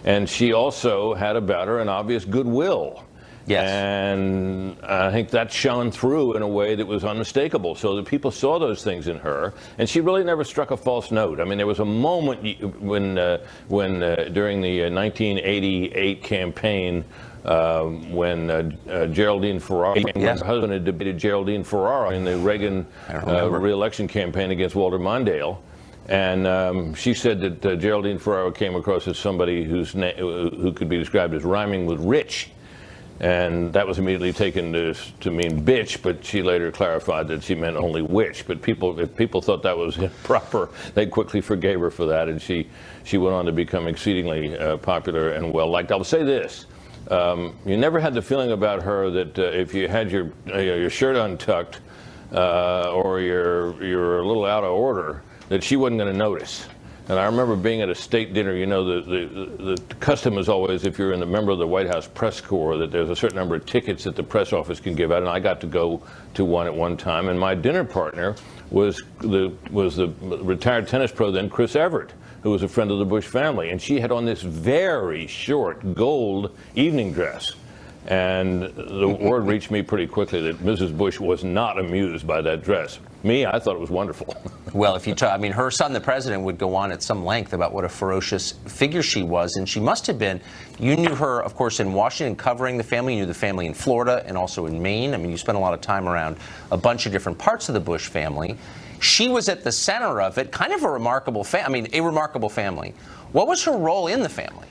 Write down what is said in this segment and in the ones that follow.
And she also had about her an obvious goodwill. Yes. And I think that shone through in a way that was unmistakable. So that people saw those things in her, and she really never struck a false note. I mean, there was a moment when during the 1988 campaign when Geraldine Ferraro, her husband had debated Geraldine Ferraro in the Reagan re-election campaign against Walter Mondale. And she said that Geraldine Ferraro came across as somebody who could be described as rhyming with rich. And that was immediately taken to mean bitch, but she later clarified that she meant only witch. But if people thought that was improper, they quickly forgave her for that, and she went on to become exceedingly popular and well-liked. I'll say this. You never had the feeling about her that if you had your shirt untucked or you're a little out of order, that she wasn't going to notice. And I remember being at a state dinner. You know, the custom is always, if you're a member of the White House press corps, that there's a certain number of tickets that the press office can give out, and I got to go to one at one time. And my dinner partner was the retired tennis pro then, Chris Evert, who was a friend of the Bush family. And she had on this very short gold evening dress. And the word reached me pretty quickly that Mrs. Bush was not amused by that dress. Me, I thought it was wonderful. Well, if you talk, I mean, her son, the president, would go on at some length about what a ferocious figure she was, and she must have been. You knew her, of course, in Washington, covering the family. You knew the family in Florida and also in Maine. I mean, you spent a lot of time around a bunch of different parts of the Bush family. She was at the center of it, kind of a remarkable family. What was her role in the family?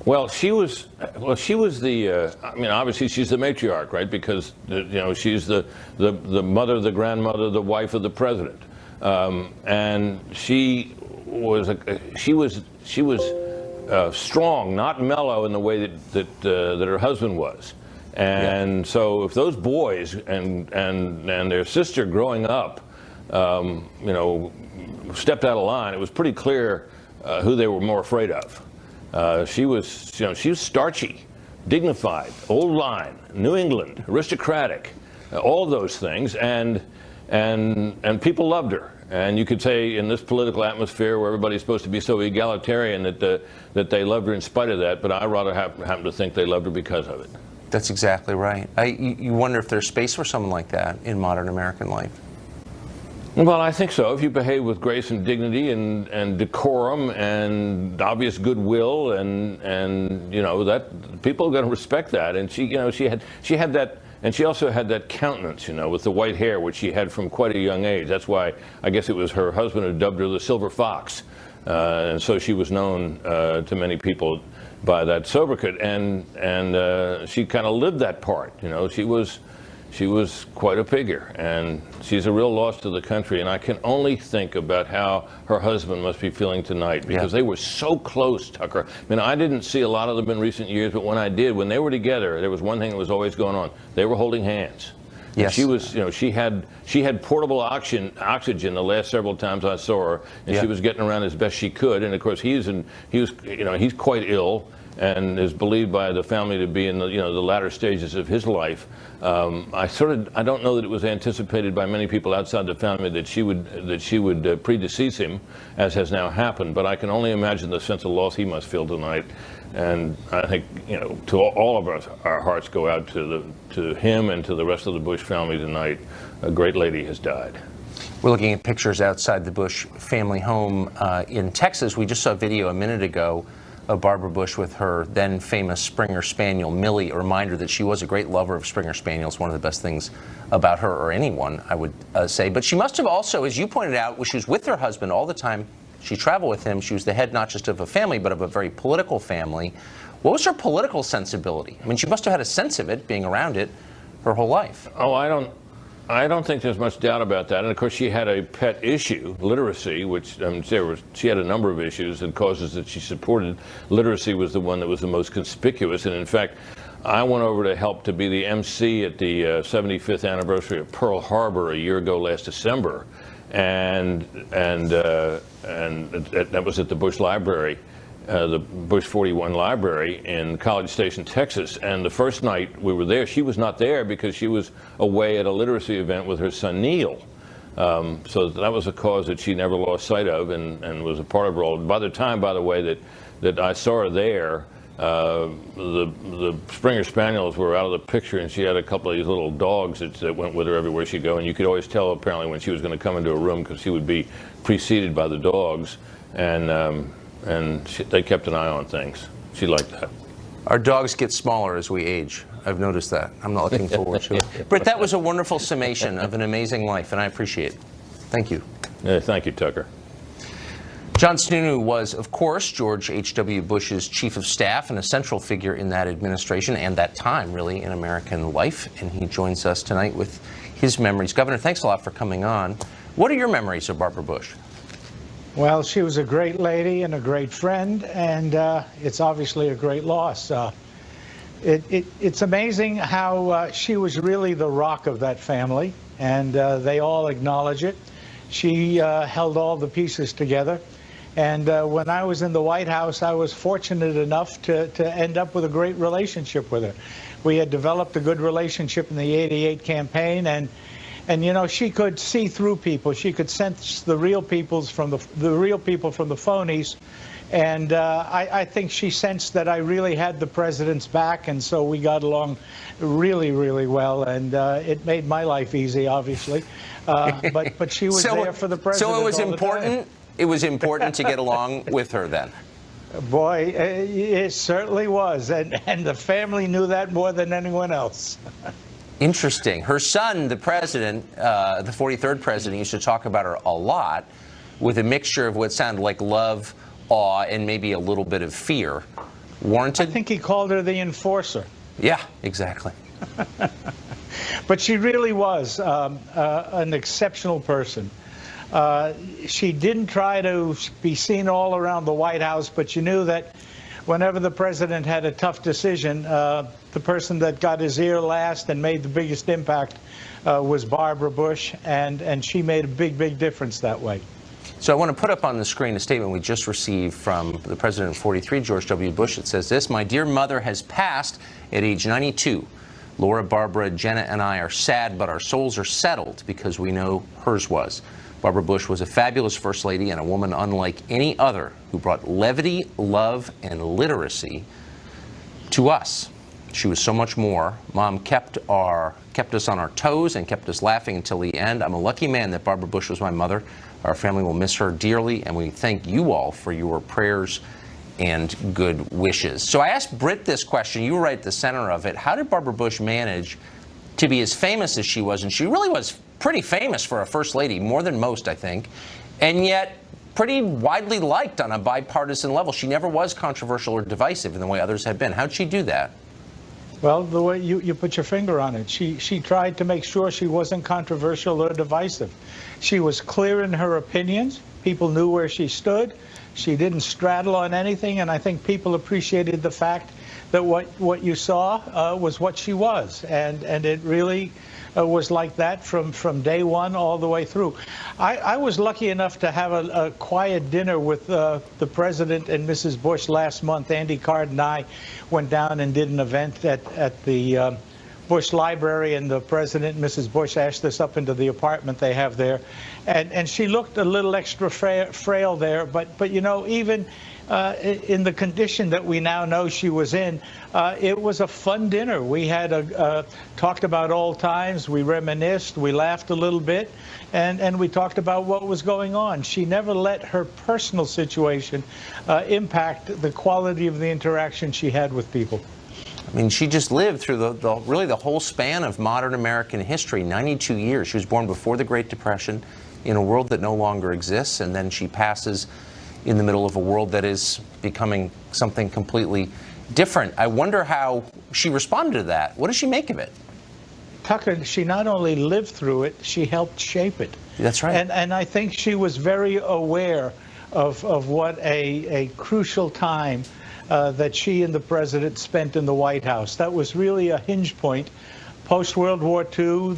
Well, she was the. I mean, obviously, she's the matriarch, right? Because she's the mother, the grandmother, the wife of the president, and she was strong, not mellow in the way that her husband was, and so if those boys and their sister growing up, stepped out of line, it was pretty clear who they were more afraid of. She was starchy, dignified, old line, New England, aristocratic, all those things, and people loved her. And you could say in this political atmosphere where everybody's supposed to be so egalitarian that they loved her in spite of that, but I rather happen to think they loved her because of it. That's exactly right. You wonder if there's space for someone like that in modern American life. Well, I think so. If you behave with grace and dignity and decorum and obvious goodwill, and that people are going to respect that. And she had that, and she also had that countenance, with the white hair, which she had from quite a young age. That's why I guess it was her husband who dubbed her the Silver Fox, and so she was known to many people by that sobriquet. And she kind of lived that part. She was quite a figure, and she's a real loss to the country. And I can only think about how her husband must be feeling tonight, because they were so close, Tucker. I mean, I didn't see a lot of them in recent years, but when I did, when they were together, there was one thing that was always going on. They were holding hands. Yes. She was, she had portable oxygen the last several times I saw her, and she was getting around as best she could. And of course, he's quite ill, and is believed by the family to be in the latter stages of his life. I don't know that it was anticipated by many people outside the family that she would predecease him, as has now happened. But I can only imagine the sense of loss he must feel tonight. And I think to all of us, our hearts go out to him and to the rest of the Bush family tonight. A great lady has died. We're looking at pictures outside the Bush family home in Texas. We just saw a video a minute ago of Barbara Bush with her then famous Springer Spaniel, Millie, a reminder that she was a great lover of Springer Spaniels, one of the best things about her, or anyone, I would say. But she must have also, as you pointed out, she was with her husband all the time. She traveled with him. She was the head not just of a family, but of a very political family. What was her political sensibility? I mean, she must have had a sense of it, being around it, her whole life. Oh, I don't think there's much doubt about that. And of course, she had a pet issue, literacy, which she had a number of issues and causes that she supported. Literacy was the one that was the most conspicuous. And in fact, I went over to help to be the MC at the 75th anniversary of Pearl Harbor a year ago last December, and that was at the Bush Library. The Bush 41 Library in College Station, Texas. And the first night we were there, she was not there because she was away at a literacy event with her son Neil. So that was a cause that she never lost sight of, and was a part of her role. By the time, by the way, that I saw her there, the Springer Spaniels were out of the picture, and she had a couple of these little dogs that went with her everywhere she'd go, and you could always tell apparently when she was going to come into a room, because she would be preceded by the dogs, and they kept an eye on things. She liked that. Our dogs get smaller as we age. I've noticed that. I'm not looking forward to it. Britt, that was a wonderful summation of an amazing life, and I appreciate it. Thank you. Yeah, thank you, Tucker. John Sununu was, of course, George H.W. Bush's chief of staff and a central figure in that administration and that time, really, in American life. And he joins us tonight with his memories. Governor, thanks a lot for coming on. What are your memories of Barbara Bush? Well, she was a great lady and a great friend, and it's obviously a great loss. It's amazing how she was really the rock of that family, and they all acknowledge it. She held all the pieces together. And when I was in the White House, I was fortunate enough to end up with a great relationship with her. We had developed a good relationship in the '88 campaign, and you know, she could see through people. She could sense the real people from the phonies. And I think she sensed that I really had the president's back, and so we got along really, really well. And it made my life easy, obviously. But she was there for the president. So it was important. It was important to get along with her then. Boy, it certainly was, and the family knew that more than anyone else. Interesting. Her son, the president, the 43rd president, used to talk about her a lot, with a mixture of what sounded like love, awe, and maybe a little bit of fear. Warranted? I think he called her the enforcer. Yeah, exactly. But she really was an exceptional person. She didn't try to be seen all around the White House, but you knew that whenever the president had a tough decision, the person that got his ear last and made the biggest impact was Barbara Bush, and she made a big, big difference that way. So I want to put up on the screen a statement we just received from the president of 43, George W. Bush. It says this: "My dear mother has passed at age 92. Laura, Barbara, Jenna, and I are sad, but our souls are settled because we know hers was. Barbara Bush was a fabulous First Lady and a woman unlike any other who brought levity, love, and literacy to us. She was so much more. Mom kept us on our toes and kept us laughing until the end. I'm a lucky man that Barbara Bush was my mother. Our family will miss her dearly, and we thank you all for your prayers and good wishes." So I asked Britt this question. You were right at the center of it. How did Barbara Bush manage to be as famous as she was? And she really was pretty famous for a First Lady, more than most, I think, and yet pretty widely liked on a bipartisan level. She never was controversial or divisive in the way others have been. How'd she do that? Well, the way you put your finger on it. She tried to make sure she wasn't controversial or divisive. She was clear in her opinions. People knew where she stood. She didn't straddle on anything, and I think people appreciated the fact that what you saw was what she was, and it really was like that from day one all the way through. I was lucky enough to have a quiet dinner with the President and Mrs. Bush last month. Andy Card and I went down and did an event at the Bush Library, and the President and Mrs. Bush asked us up into the apartment they have there. And she looked a little extra frail there, but you know, even in the condition that we now know she was in, it was a fun dinner. We had talked about old times, we reminisced, we laughed a little bit, and we talked about what was going on. She never let her personal situation impact the quality of the interaction she had with people. I mean, she just lived through really the whole span of modern American history, 92 years. She was born before the Great Depression in a world that no longer exists, and then she passes in the middle of a world that is becoming something completely different. I wonder how she responded to that. What does she make of it? Tucker, she not only lived through it, she helped shape it. That's right. And I think she was very aware of what a crucial time that she and the President spent in the White House. That was really a hinge point Post-World War II,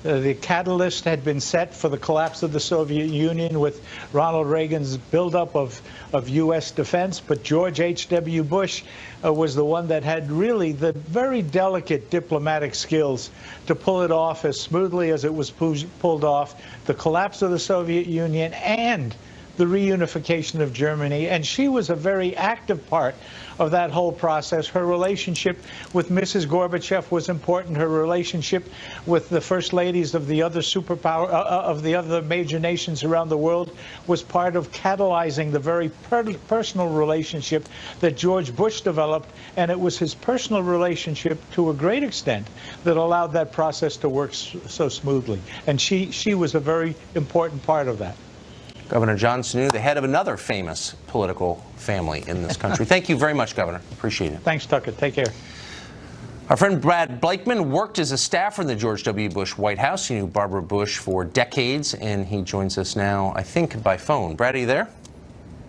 the catalyst had been set for the collapse of the Soviet Union with Ronald Reagan's buildup of U.S. defense, but George H.W. Bush was the one that had really the very delicate diplomatic skills to pull it off as smoothly as it was pulled off, the collapse of the Soviet Union and the reunification of Germany. And she was a very active part of that whole process. Her relationship with Mrs. Gorbachev was important. Her relationship with the first ladies of the other superpower, of the other major nations around the world, was part of catalyzing the very personal relationship that George Bush developed. And it was his personal relationship, to a great extent, that allowed that process to work so smoothly. And she was a very important part of that. Governor John Sununu, the head of another famous political family in this country. Thank you very much, Governor. Appreciate it. Thanks, Tucker. Take care. Our friend Brad Blakeman worked as a staffer in the George W. Bush White House. He knew Barbara Bush for decades, and he joins us now, I think, by phone. Brad, are you there?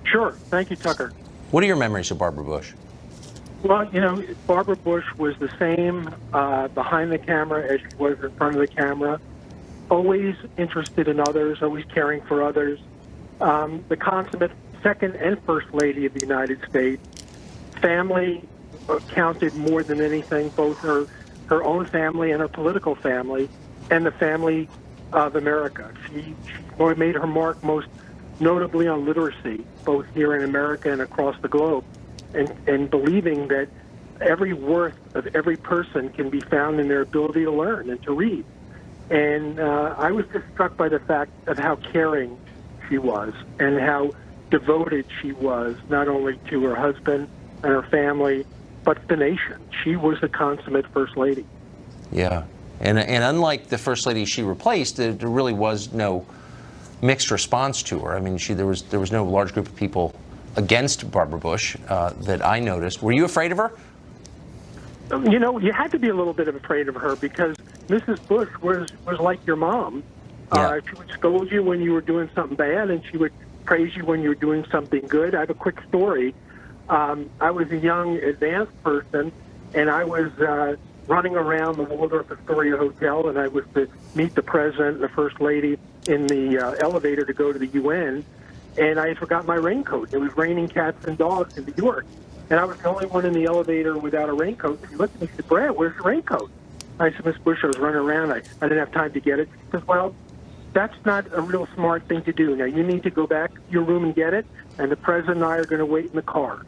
Sure. Thank you, Tucker. What are your memories of Barbara Bush? Well, you know, Barbara Bush was the same behind the camera as she was in front of the camera, always interested in others, always caring for others. The consummate second and first lady of the United States. Family counted more than anything, both her own family and her political family, and the family of America. She made her mark most notably on literacy, both here in America and across the globe, and believing that every worth of every person can be found in their ability to learn and to read. And I was just struck by the fact of how caring she was and how devoted she was, not only to her husband and her family, but the nation. She was the consummate First Lady. Yeah, and unlike the First Lady she replaced, there really was no mixed response to her. I mean, there was no large group of people against Barbara Bush that I noticed. Were you afraid of her? You know, you had to be a little bit afraid of her because Mrs. Bush was like your mom. Yeah. She would scold you when you were doing something bad, and she would praise you when you were doing something good. I have a quick story. I was a young, advanced person, and I was running around the Waldorf Astoria Hotel, and I was to meet the president and the first lady in the elevator to go to the UN, and I had forgot my raincoat. It was raining cats and dogs in New York, and I was the only one in the elevator without a raincoat. She looked at me and said, "Brad, where's your raincoat?" I said, "Miss Bush, I was running around. I didn't have time to get it." She says, "Well, that's not a real smart thing to do. Now, you need to go back to your room and get it, and the president and I are going to wait in the car."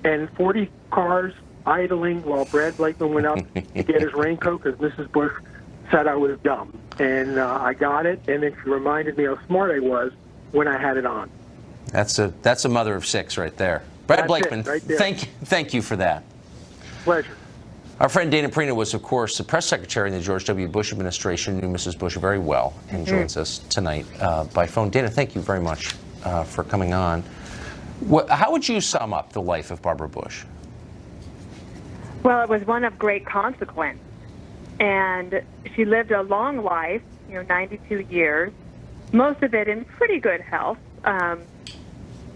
And 40 cars idling while Brad Blakeman went up to get his raincoat because Mrs. Bush said I was dumb. And I got it, and then she reminded me how smart I was when I had it on. That's a mother of six right there. Brad That's Blakeman, it, right there. thank you for that. Pleasure. Our friend Dana Perino was, of course, the press secretary in the George W. Bush administration, knew Mrs. Bush very well, and joins us tonight by phone. Dana, thank you very much for coming on. How would you sum up the life of Barbara Bush? Well, it was one of great consequence, and she lived a long life, 92 years, most of it in pretty good health,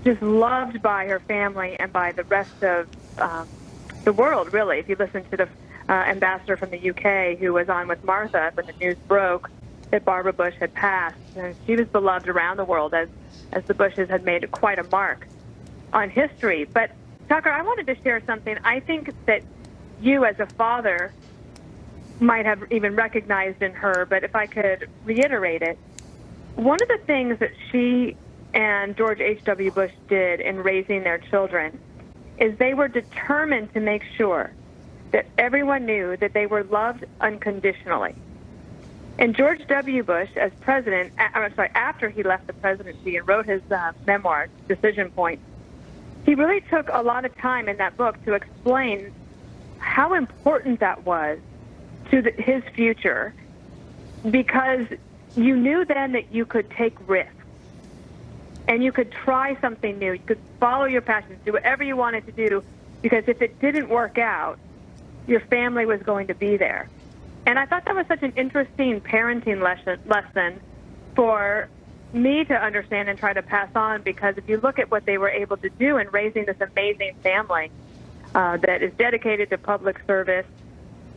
just loved by her family and by the rest of the world, really. If you listen to the ambassador from the UK who was on with Martha when the news broke that Barbara Bush had passed, and she was beloved around the world as the Bushes had made quite a mark on history. But, Tucker, I wanted to share something. I think that you as a father might have even recognized in her, but if I could reiterate it, one of the things that she and George H.W. Bush did in raising their children is they were determined to make sure that everyone knew that they were loved unconditionally. And George W. Bush, as president, after he left the presidency and wrote his memoir, Decision Point, he really took a lot of time in that book to explain how important that was to his future, because you knew then that you could take risks and you could try something new. You could follow your passions, do whatever you wanted to do, because if it didn't work out, your family was going to be there. And I thought that was such an interesting parenting lesson for me to understand and try to pass on, because if you look at what they were able to do in raising this amazing family that is dedicated to public service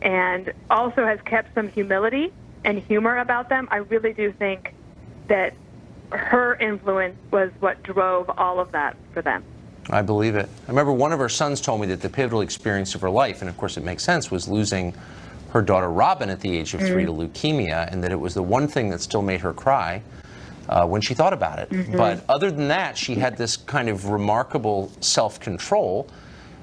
and also has kept some humility and humor about them. I really do think that her influence was what drove all of that for them. I believe it. I remember one of her sons told me that the pivotal experience of her life, and of course it makes sense, was losing her daughter Robin at the age of 3 to leukemia, and that it was the one thing that still made her cry when she thought about it. But other than that, she had this kind of remarkable self-control,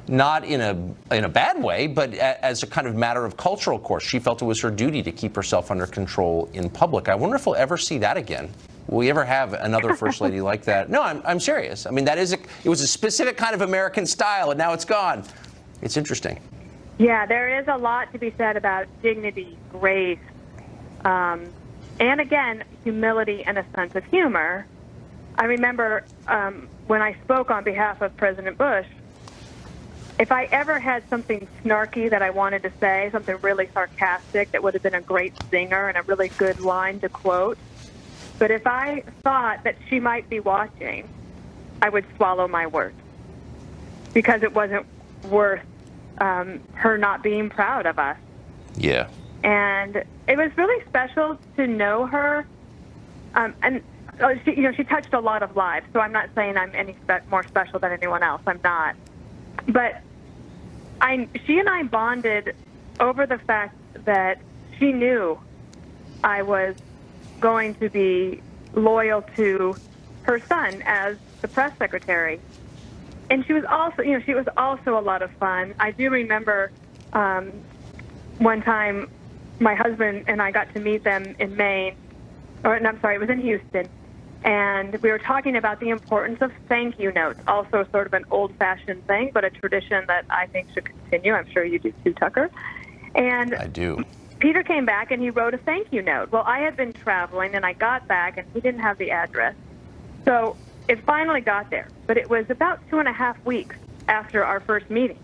not in a bad way, but as a kind of matter of cultural course. She felt it was her duty to keep herself under control in public. I wonder if we'll ever see that again. Will we ever have another first lady like that? No, I'm serious. I mean, it was a specific kind of American style, and now it's gone. It's interesting. Yeah, there is a lot to be said about dignity, grace, and again, humility and a sense of humor. I remember when I spoke on behalf of President Bush, if I ever had something snarky that I wanted to say, something really sarcastic that would have been a great zinger and a really good line to quote, but if I thought that she might be watching, I would swallow my words because it wasn't worth her not being proud of us. Yeah. And it was really special to know her. And she touched a lot of lives, so I'm not saying I'm any more special than anyone else. I'm not. But she and I bonded over the fact that she knew I was going to be loyal to her son as the press secretary. And she was also a lot of fun. I do remember one time my husband and I got to meet them in Maine, it was in Houston, and we were talking about the importance of thank you notes, also sort of an old-fashioned thing, but a tradition that I think should continue. I'm sure you do too, Tucker. And I do. Peter came back and he wrote a thank you note. Well, I had been traveling and I got back and he didn't have the address. So it finally got there, but it was about 2.5 weeks after our first meeting.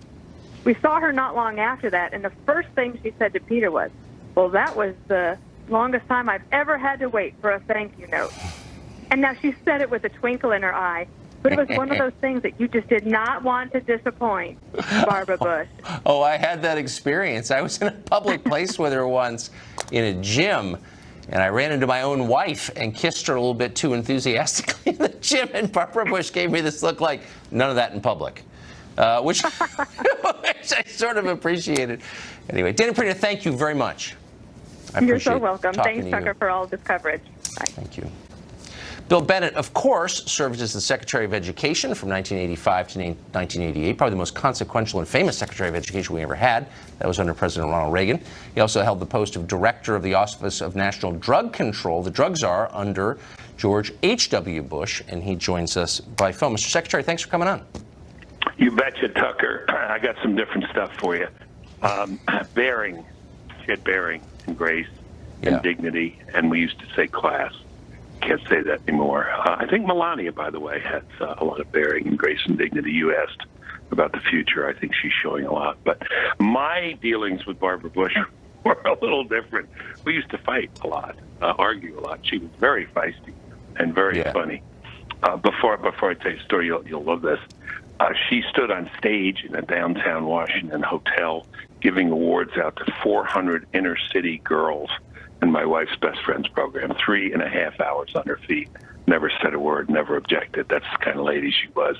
We saw her not long after that, and the first thing she said to Peter was, well, that was the longest time I've ever had to wait for a thank you note. And now she said it with a twinkle in her eye, but it was one of those things that you just did not want to disappoint Barbara Bush. Oh, I had that experience. I was in a public place with her once in a gym, and I ran into my own wife and kissed her a little bit too enthusiastically in the gym, and Barbara Bush gave me this look like, none of that in public, which I sort of appreciated. Anyway, Dana Perino, thank you very much. You're so welcome. Thanks, Tucker, for all this coverage. Bye. Thank you. Bill Bennett, of course, served as the Secretary of Education from 1985 to 1988, probably the most consequential and famous Secretary of Education we ever had. That was under President Ronald Reagan. He also held the post of Director of the Office of National Drug Control, the drug czar, under George H.W. Bush, and he joins us by phone. Mr. Secretary, thanks for coming on. You betcha, Tucker. I got some different stuff for you. Bearing. She had bearing and grace and dignity, and we used to say class. Can't say that anymore. I think Melania, by the way, has a lot of bearing and grace and dignity. You asked about the future. I think she's showing a lot. But my dealings with Barbara Bush were a little different. We used to fight a lot, argue a lot. She was very feisty and very funny. Before I tell you a story, you'll love this. She stood on stage in a downtown Washington hotel giving awards out to 400 inner city girls in my wife's best friends program, 3.5 hours on her feet, never said a word, never objected. That's the kind of lady she was,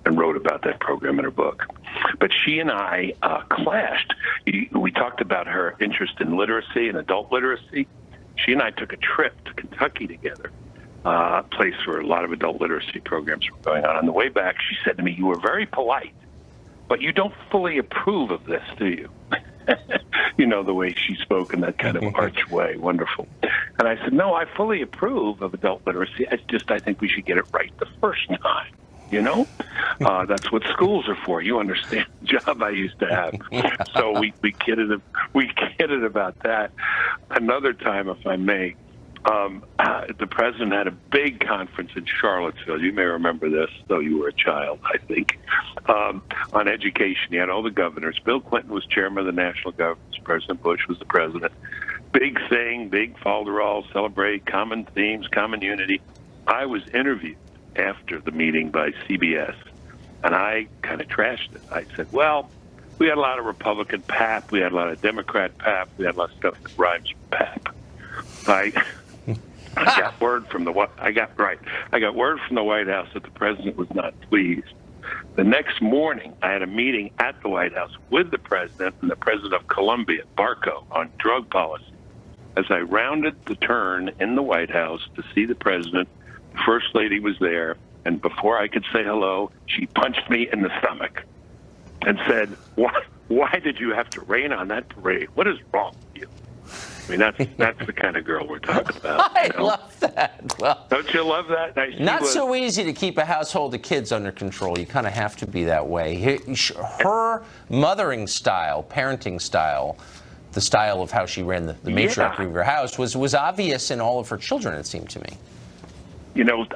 and wrote about that program in her book. But she and I clashed. We talked about her interest in literacy and adult literacy. She and I took a trip to Kentucky together, a place where a lot of adult literacy programs were going on. On the way back, she said to me, "You were very polite, but you don't fully approve of this, do you?" You know, the way she spoke in that kind of arch way. Wonderful. And I said, "No, I fully approve of adult literacy. I think we should get it right the first time. You know, that's what schools are for. You understand the job I used to have." So we kidded about that. Another time, if I may, the president had a big conference in Charlottesville. You may remember this, though you were a child, I think, on education. He had all the governors. Bill Clinton was chairman of the national governors. President Bush was the president. Big thing, big falderall, celebrate, common themes, common unity. I was interviewed after the meeting by CBS, and I kind of trashed it. I said, well, We had a lot of Republican pap. We had a lot of Democrat pap. We had a lot of stuff that rhymes with pap. I got word from the I got word from the White House that the president was not pleased. The next morning, I had a meeting at the White House with the president and the president of Colombia, Barco, on drug policy. As I rounded the turn in the White House to see the president, the First Lady was there, and before I could say hello, she punched me in the stomach and said, why did you have to rain on that parade? What is wrong with you? I mean, that's the kind of girl we're talking about. I love that. Well, don't you love that? Not so easy to keep a household of kids under control. You kind of have to be that way. Her mothering style, parenting style, the style of how she ran the matriarchy of her house was obvious in all of her children, it seemed to me. You know,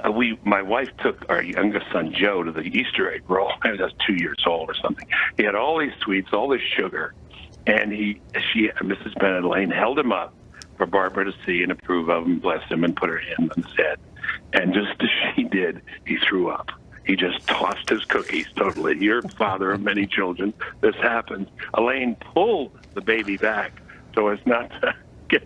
my wife took our youngest son, Joe, to the Easter egg roll. I was 2 years old or something. He had all these sweets, all this sugar. And Mrs. Bennett Lane held him up for Barbara to see and approve of and bless him and put her hand on his head. And just as she did, he threw up. He just tossed his cookies totally. You're father of many children. This happens. Elaine pulled the baby back so as not to get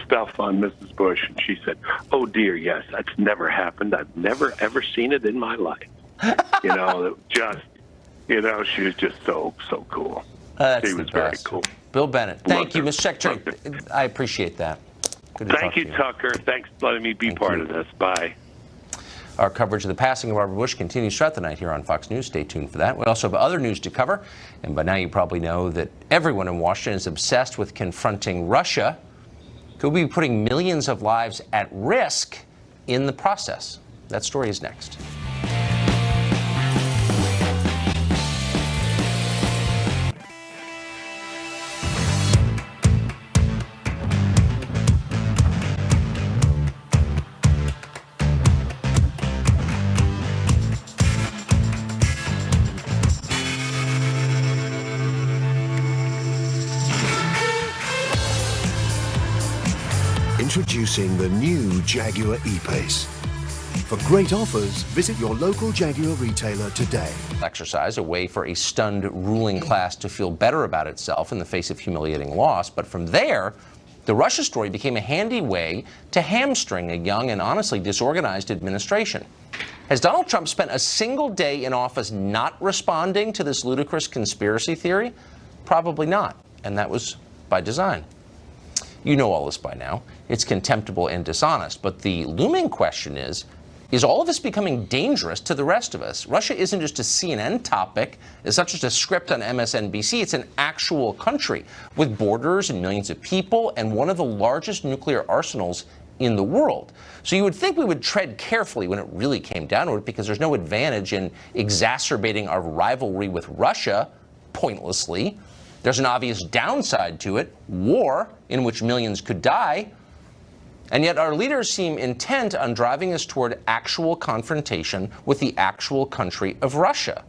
stuff on Mrs. Bush. And she said, oh, dear, yes, that's never happened. I've never, ever seen it in my life. She was just so cool. That's she was very cool. Bill Bennett. Thank you, Mr. Secretary. I appreciate that. Good to Thank you, Tucker. Thanks for letting me be part of this. Bye. Our coverage of the passing of Barbara Bush continues throughout the night here on Fox News. Stay tuned for that. We also have other news to cover. And by now you probably know that everyone in Washington is obsessed with confronting Russia, who will be putting millions of lives at risk in the process. That story is next. Introducing the new Jaguar E-Pace. For great offers, visit your local Jaguar retailer today. Exercise, a way for a stunned ruling class to feel better about itself in the face of humiliating loss. But from there, the Russia story became a handy way to hamstring a young and honestly disorganized administration. Has Donald Trump spent a single day in office not responding to this ludicrous conspiracy theory? Probably not. And that was by design. You know all this by now. It's contemptible and dishonest. But the looming question is all of this becoming dangerous to the rest of us? Russia isn't just a CNN topic. It's not just a script on MSNBC. It's an actual country with borders and millions of people and one of the largest nuclear arsenals in the world. So you would think we would tread carefully when it really came down to it, because there's no advantage in exacerbating our rivalry with Russia pointlessly. There's an obvious downside to it, war in which millions could die. And yet our leaders seem intent on driving us toward actual confrontation with the actual country of Russia.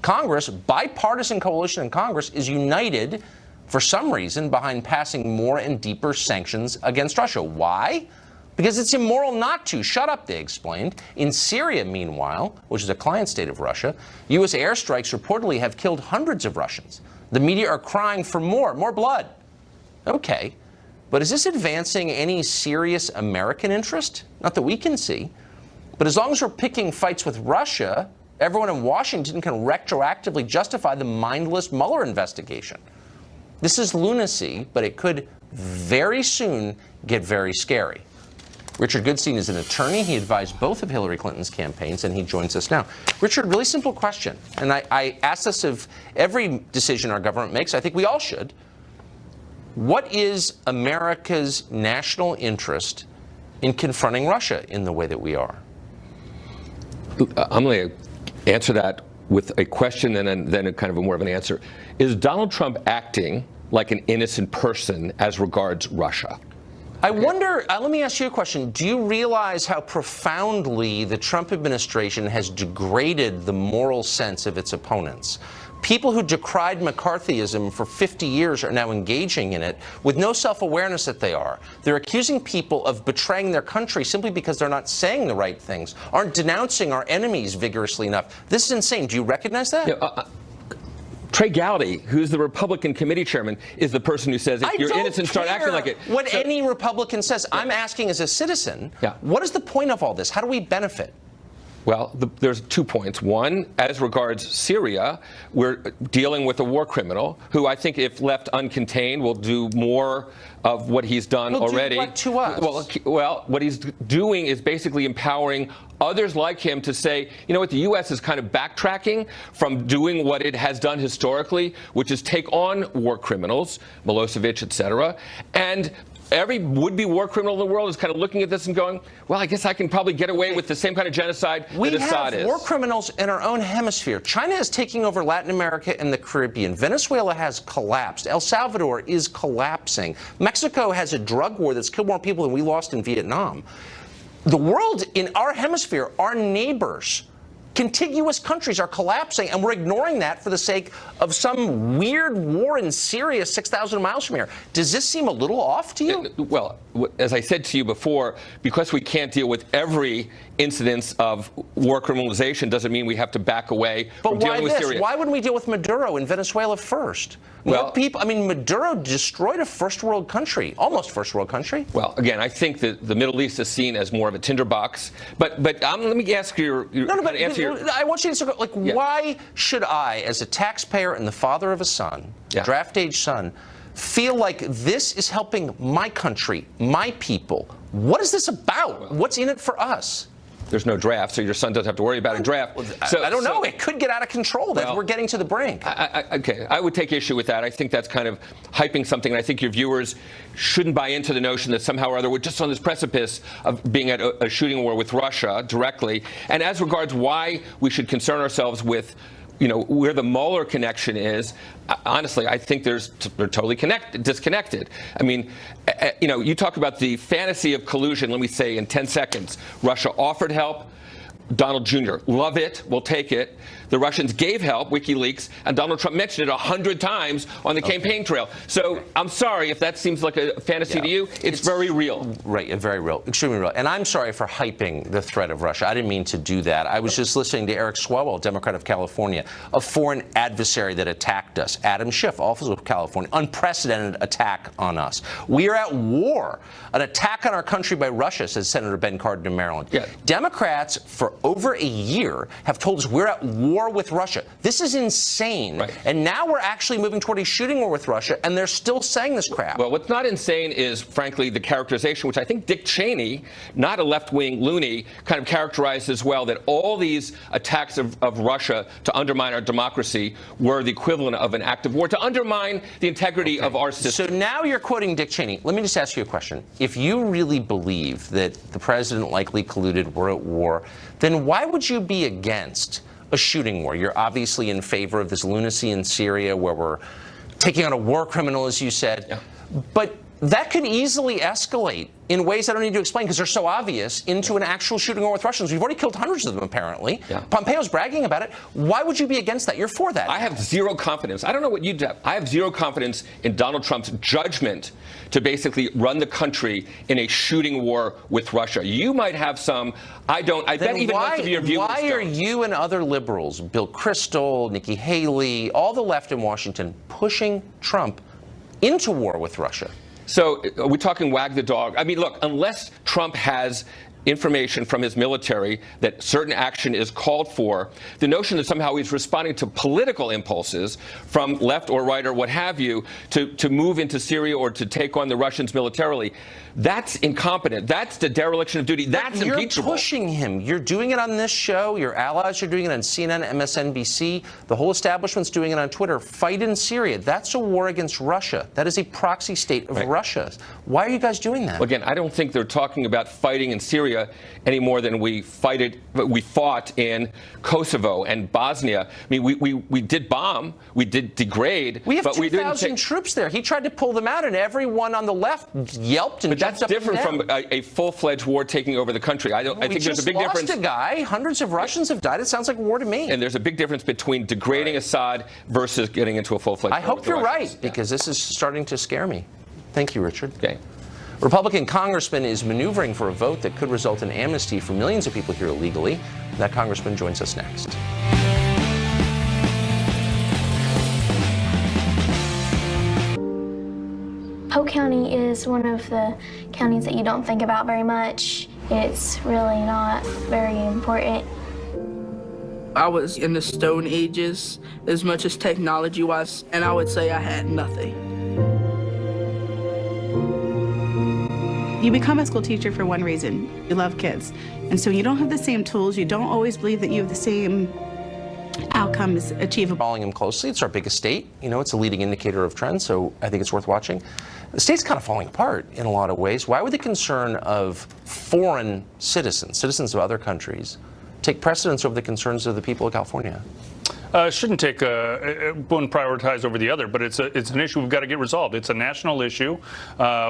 Congress, bipartisan coalition in Congress, is united for some reason behind passing more and deeper sanctions against Russia. Why? Because it's immoral not to. Shut up, they explained. In Syria, meanwhile, which is a client state of Russia, U.S. airstrikes reportedly have killed hundreds of Russians. The media are crying for more blood. Okay, but is this advancing any serious American interest? Not that we can see. But as long as we're picking fights with Russia, everyone in Washington can retroactively justify the mindless Mueller investigation. This is lunacy, but it could very soon get very scary. Richard Goodstein is an attorney. He advised both of Hillary Clinton's campaigns, and he joins us now. Richard, really simple question. And I ask this of every decision our government makes. I think we all should. What is America's national interest in confronting Russia in the way that we are? I'm going to answer that with a question and then a kind of more of an answer. Is Donald Trump acting like an innocent person as regards Russia? I wonder, let me ask you a question. Do you realize how profoundly the Trump administration has degraded the moral sense of its opponents? People who decried McCarthyism for 50 years are now engaging in it with no self-awareness that they are. They're accusing people of betraying their country simply because they're not saying the right things, aren't denouncing our enemies vigorously enough. This is insane. Do you recognize that? Yeah, Trey Gowdy, who's the Republican committee chairman, is the person who says if you're innocent, start acting like it. What any Republican says. I'm asking as a citizen, what is the point of all this? How do we benefit? Well, there's 2 points. One, as regards Syria, we're dealing with a war criminal who I think, if left uncontained, will do more of what he's done already. Do what to us? Well, what he's doing is basically empowering others like him to say, you know what, the U.S. is kind of backtracking from doing what it has done historically, which is take on war criminals, Milosevic, et cetera, and every would-be war criminal in the world is kind of looking at this and going, well, I guess I can probably get away with the same kind of genocide that Assad is. We have war criminals in our own hemisphere. China is taking over Latin America and the Caribbean. Venezuela has collapsed. El Salvador is collapsing. Mexico has a drug war that's killed more people than we lost in Vietnam. The world in our hemisphere, our neighbors, contiguous countries are collapsing, and we're ignoring that for the sake of some weird war in Syria 6,000 miles from here. Does this seem a little off to you? Well, as I said to you before, because we can't deal with every incidence of war criminalization doesn't mean we have to back away from dealing with Syria. Why wouldn't we deal with Maduro in Venezuela first? More people. I mean, Maduro destroyed a first-world country, almost first-world country. Well, again, I think that the Middle East is seen as more of a tinderbox. But let me ask you answer. I want you to answer, why should I, as a taxpayer and the father of a son, draft-age son, feel like this is helping my country, my people? What is this about? What's in it for us? There's no draft, so your son doesn't have to worry about a draft. So, I don't know. It could get out of control. We're getting to the brink. Okay, I would take issue with that. I think that's kind of hyping something. And I think your viewers shouldn't buy into the notion that somehow or other we're just on this precipice of being at a shooting war with Russia directly. And as regards why we should concern ourselves with, where the Mueller connection is, honestly, I think they're totally disconnected. I mean, you talk about the fantasy of collusion, let me say in 10 seconds. Russia offered help. Donald Jr., love it, we'll take it. The Russians gave help, WikiLeaks, and Donald Trump mentioned it 100 times on the campaign trail. So I'm sorry if that seems like a fantasy to you. It's very real. Right, very real, extremely real. And I'm sorry for hyping the threat of Russia. I didn't mean to do that. I was just listening to Eric Swalwell, Democrat of California, a foreign adversary that attacked us. Adam Schiff, also of California, unprecedented attack on us. We are at war. An attack on our country by Russia, says Senator Ben Cardin of Maryland. Yeah. Democrats, for over a year, have told us we're at war with Russia. This is insane. Right. And now we're actually moving toward a shooting war with Russia, and they're still saying this crap. Well, what's not insane is, frankly, the characterization, which I think Dick Cheney, not a left-wing loony, kind of characterized as well, that all these attacks of Russia to undermine our democracy were the equivalent of an act of war, to undermine the integrity of our system. So now you're quoting Dick Cheney. Let me just ask you a question. If you really believe that the president likely colluded, we're at war, then why would you be against a shooting war? You're obviously in favor of this lunacy in Syria where we're taking on a war criminal, as you said. Yeah. But that could easily escalate in ways I don't need to explain because they're so obvious into an actual shooting war with Russians. We've already killed hundreds of them, apparently. Yeah. Pompeo's bragging about it. Why would you be against that? You're for that. I have zero confidence. I don't know what you have. I have zero confidence in Donald Trump's judgment to basically run the country in a shooting war with Russia. You might have some. I don't. I bet even most of your viewers don't. Why are you and other liberals, Bill Kristol, Nikki Haley, all the left in Washington, pushing Trump into war with Russia? So are we talking wag the dog? I mean, look, unless Trump has information from his military that certain action is called for, the notion that somehow he's responding to political impulses from left or right or what have you to move into Syria or to take on the Russians militarily, that's incompetent. That's the dereliction of duty. That's impeachable. You're pushing him. You're doing it on this show. Your allies are doing it on CNN, MSNBC. The whole establishment's doing it on Twitter. Fight in Syria. That's a war against Russia. That is a proxy state of Russia. Why are you guys doing that? Well, again, I don't think they're talking about fighting in Syria any more than we fought in Kosovo and Bosnia. I mean, we did bomb, we did degrade. We have 2,000 troops there. He tried to pull them out, and everyone on the left yelped and But that's different from a full-fledged war taking over the country. I think there's a big difference. We just lost a guy. Hundreds of Russians have died. It sounds like a war to me. And there's a big difference between degrading Assad versus getting into a full-fledged war. I hope you're right, because this is starting to scare me. Thank you, Richard. Okay. Republican congressman is maneuvering for a vote that could result in amnesty for millions of people here illegally. That congressman joins us next. Polk County is one of the counties that you don't think about very much. It's really not very important. I was in the Stone Ages as much as technology was, and I would say I had nothing. You become a school teacher for one reason. You love kids. And so you don't have the same tools. You don't always believe that you have the same outcomes achievable. Following them closely, it's our biggest state. You know, it's a leading indicator of trends, so I think it's worth watching. The state's kind of falling apart in a lot of ways. Why would the concern of foreign citizens of other countries, take precedence over the concerns of the people of California? Shouldn't take one prioritize over the other, but it's an issue we've got to get resolved. It's a national issue.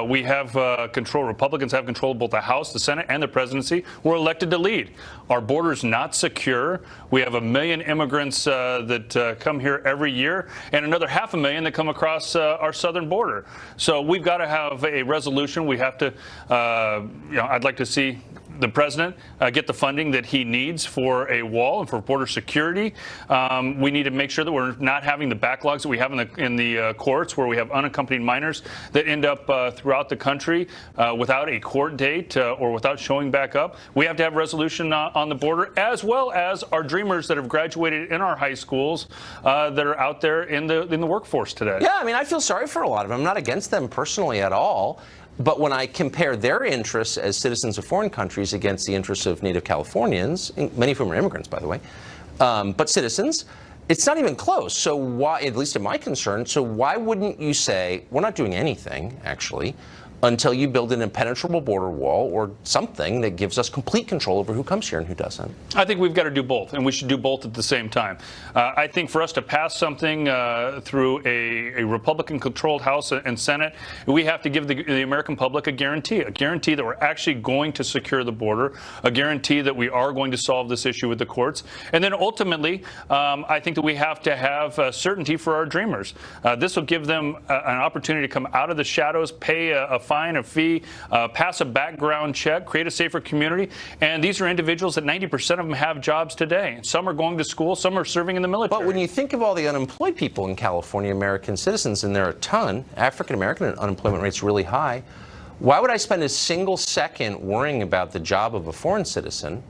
We have control. Republicans have control of both the House, the Senate, and the presidency. We're elected to lead. Our border's not secure. We have 1 million immigrants that come here every year, and another 500,000 that come across our southern border. So we've got to have a resolution. We have to, I'd like to see the president get the funding that he needs for a wall and for border security. We need to make sure that we're not having the backlogs that we have in the courts, where we have unaccompanied minors that end up throughout the country without a court date or without showing back up. We have to have resolution on the border, as well as our dreamers that have graduated in our high schools that are out there in the workforce today. Yeah, I mean, I feel sorry for a lot of them. I'm not against them personally at all. But when I compare their interests as citizens of foreign countries against the interests of native Californians, many of whom are immigrants, by the way, but citizens, it's not even close. So why, at least in my concern, so why wouldn't you say, we're not doing anything, actually, until you build an impenetrable border wall or something that gives us complete control over who comes here and who doesn't? I think we've got to do both, and we should do both at the same time. I think for us to pass something through a Republican-controlled House and Senate, we have to give the American public a guarantee that we're actually going to secure the border, a guarantee that we are going to solve this issue with the courts. And then ultimately, I think that we have to have certainty for our dreamers. This will give them an opportunity to come out of the shadows, pay a fine, a fee, pass a background check, create a safer community. And these are individuals that 90% of them have jobs today. Some are going to school, some are serving in the military. But when you think of all the unemployed people in California, American citizens, and there are a ton, African-American unemployment rate's really high, why would I spend a single second worrying about the job of a foreign citizen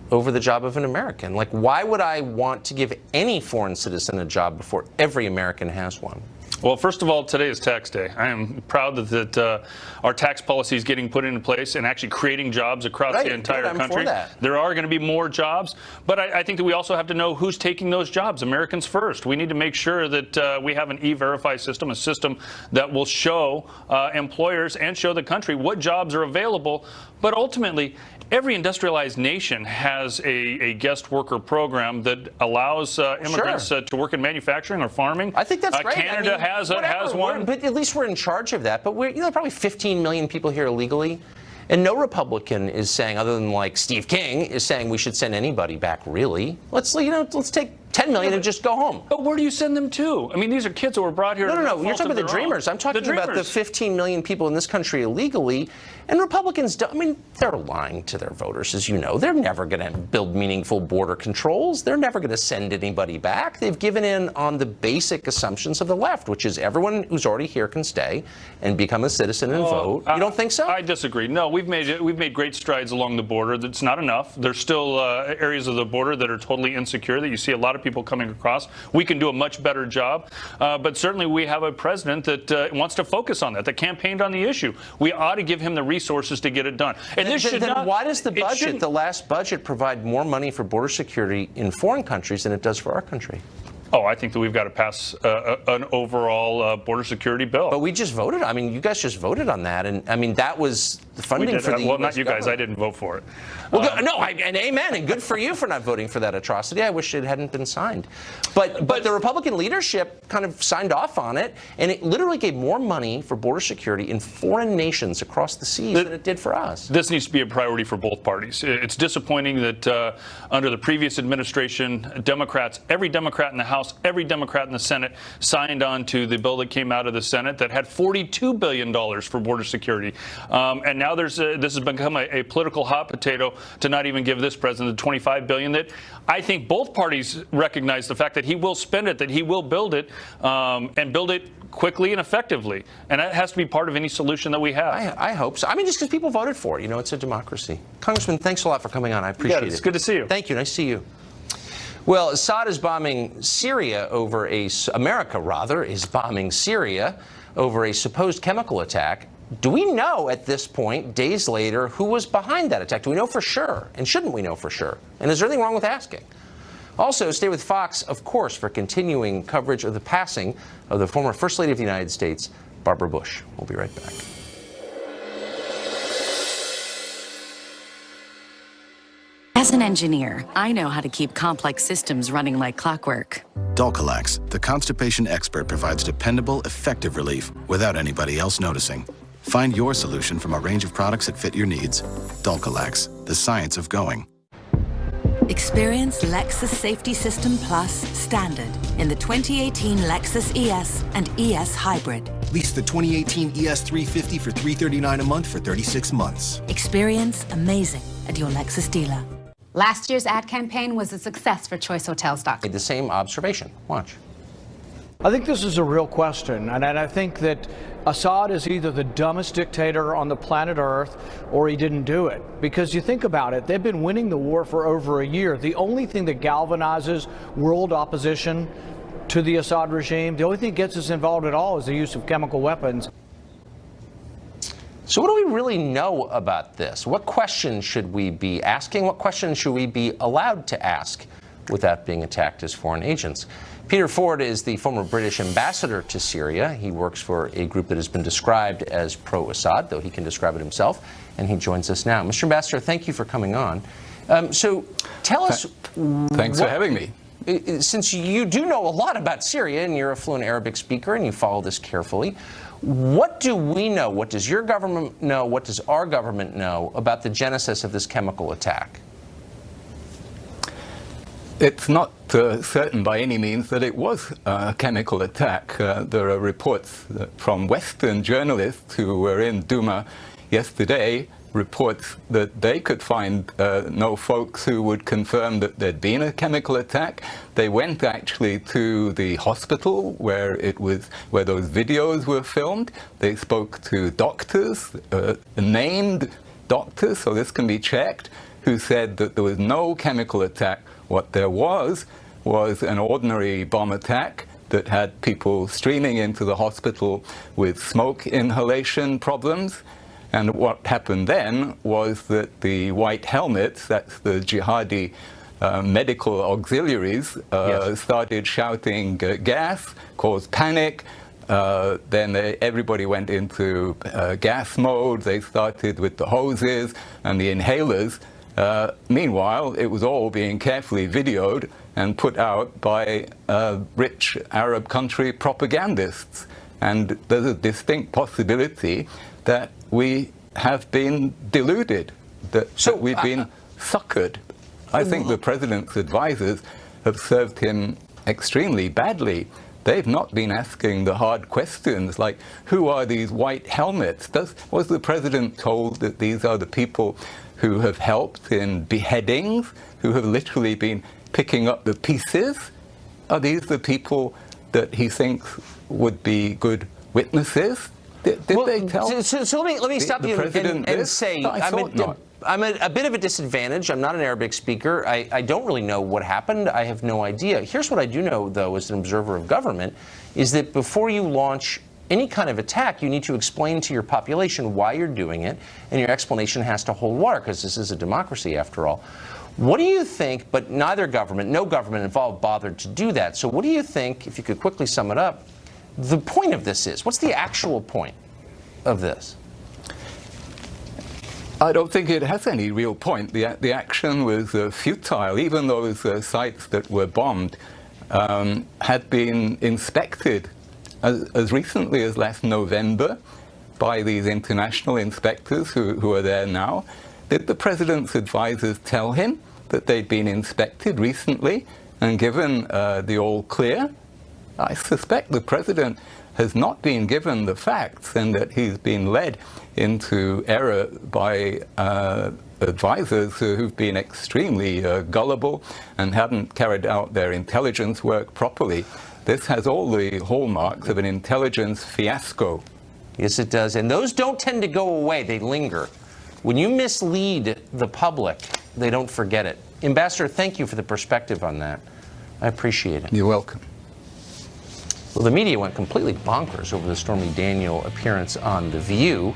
over the job of an American? Like, why would I want to give any foreign citizen a job before every American has one? Well, first of all, today is tax day. I am proud that our tax policy is getting put into place and actually creating jobs across the entire country. There are going to be more jobs, but I think that we also have to know who's taking those jobs. Americans first. We need to make sure that we have an E-Verify system, a system that will show employers and show the country what jobs are available. But ultimately, every industrialized nation has a guest worker program that allows immigrants to work in manufacturing or farming. I think that's great. Canada has one. But at least we're in charge of that. But we're, probably 15 million people here illegally. And no Republican is saying, other than like Steve King, is saying we should send anybody back, really. Let's take 10 million and just go home. But where do you send them to? I mean, these are kids that were brought here. No. You're talking about the dreamers. I'm talking about the 15 million people in this country illegally. And Republicans, they're lying to their voters, as you know. They're never going to build meaningful border controls. They're never going to send anybody back. They've given in on the basic assumptions of the left, which is everyone who's already here can stay and become a citizen and vote. You don't think so? I disagree. No, we've made great strides along the border. That's not enough. There's still areas of the border that are totally insecure that you see a lot of people coming across. We can do a much better job. But certainly we have a president that wants to focus on that campaigned on the issue. We ought to give him the resources to get it done. And this should not. Why does the last budget, provide more money for border security in foreign countries than it does for our country? Oh, I think that we've got to pass an overall border security bill. But we just voted. I mean, you guys just voted on that, and I mean that was the funding for the. Well, not you guys. I didn't vote for it. Well, and amen, and good for you for not voting for that atrocity. I wish it hadn't been signed. But the Republican leadership kind of signed off on it, and it literally gave more money for border security in foreign nations across the seas than it did for us. This needs to be a priority for both parties. It's disappointing that under the previous administration, every Democrat in the House, every Democrat in the Senate signed on to the bill that came out of the Senate that had $42 billion for border security. And now this has become a political hot potato to not even give this president the $25 billion that I think both parties recognize the fact that he will spend it, that he will build it, and build it quickly and effectively. And that has to be part of any solution that we have. I hope so. I mean, just because people voted for it. You know, it's a democracy. Congressman, thanks a lot for coming on. I appreciate it. It's good to see you. Thank you. Nice to see you. Well, Assad is bombing Syria over America is bombing Syria over a supposed chemical attack. Do we know at this point, days later, who was behind that attack? Do we know for sure? And shouldn't we know for sure? And is there anything wrong with asking? Also, stay with Fox, of course, for continuing coverage of the passing of the former First Lady of the United States, Barbara Bush. We'll be right back. As an engineer, I know how to keep complex systems running like clockwork. Dulcolax, the constipation expert, provides dependable, effective relief without anybody else noticing. Find your solution from a range of products that fit your needs. Dulcolax, the science of going. Experience Lexus Safety System Plus Standard in the 2018 Lexus ES and ES Hybrid. Lease the 2018 ES 350 for $339 a month for 36 months. Experience amazing at your Lexus dealer. Last year's ad campaign was a success for ChoiceHotels.com. The same observation. Watch. I think this is a real question, and I think that Assad is either the dumbest dictator on the planet Earth or he didn't do it. Because you think about it, they've been winning the war for over a year. The only thing that galvanizes world opposition to the Assad regime, the only thing that gets us involved at all is the use of chemical weapons. So what do we really know about this? What questions should we be asking? What questions should we be allowed to ask without being attacked as foreign agents? Peter Ford is the former British ambassador to Syria. He works for a group that has been described as pro-Assad, though he can describe it himself, and he joins us now. Mr. Ambassador, thank you for coming on. So tell us... Thanks for having me. Since you do know a lot about Syria, and you're a fluent Arabic speaker, and you follow this carefully, what do we know? What does your government know? What does our government know about the genesis of this chemical attack? It's not certain by any means that it was a chemical attack. There are reports from Western journalists who were in Duma yesterday, reports that they could find no folks who would confirm that there'd been a chemical attack. They went actually to the hospital where those videos were filmed. They spoke to doctors, named doctors, so this can be checked, who said that there was no chemical attack. What there was an ordinary bomb attack that had people streaming into the hospital with smoke inhalation problems. And what happened then was that the white helmets, that's the jihadi medical auxiliaries, started shouting gas, caused panic. Then everybody went into gas mode. They started with the hoses and the inhalers. Meanwhile, it was all being carefully videoed and put out by rich Arab country propagandists. And there's a distinct possibility that we have been deluded, that we've been suckered. I think the president's advisors have served him extremely badly. They've not been asking the hard questions like, who are these white helmets? Was the president told that these are the people who have helped in beheadings, who have literally been picking up the pieces? Are these the people that he thinks would be good witnesses? Did they tell? So let me stop you and say I'm at a bit of a disadvantage. I'm not an Arabic speaker. I don't really know what happened. I have no idea. Here's what I do know, though, as an observer of government, is that before you launch any kind of attack, you need to explain to your population why you're doing it, and your explanation has to hold water, because this is a democracy, after all. What do you think, but no government involved bothered to do that. So what do you think, if you could quickly sum it up, the point of this is? What's the actual point of this? I don't think it has any real point. The action was futile. Even those sites that were bombed had been inspected as recently as last November by these international inspectors who are there now. Did the president's advisors tell him that they'd been inspected recently and given the all clear? I suspect the president has not been given the facts and that he's been led into error by advisors who've been extremely gullible and hadn't carried out their intelligence work properly. This has all the hallmarks of an intelligence fiasco. Yes, it does. And those don't tend to go away. They linger. When you mislead the public, they don't forget it. Ambassador, thank you for the perspective on that. I appreciate it. You're welcome. Well, the media went completely bonkers over the Stormy Daniel appearance on The View.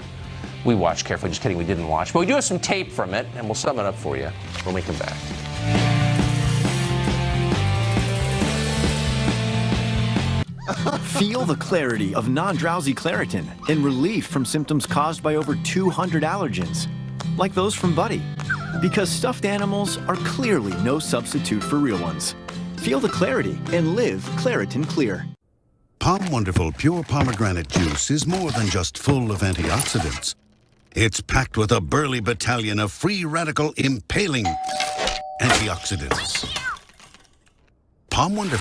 We watched carefully. Just kidding, we didn't watch. But we do have some tape from it, and we'll sum it up for you when we come back. Feel the clarity of non-drowsy Claritin and relief from symptoms caused by over 200 allergens, like those from Buddy. Because stuffed animals are clearly no substitute for real ones. Feel the clarity and live Claritin Clear. Palm Wonderful Pure Pomegranate Juice is more than just full of antioxidants. It's packed with a burly battalion of free radical impaling antioxidants. Palm Wonderful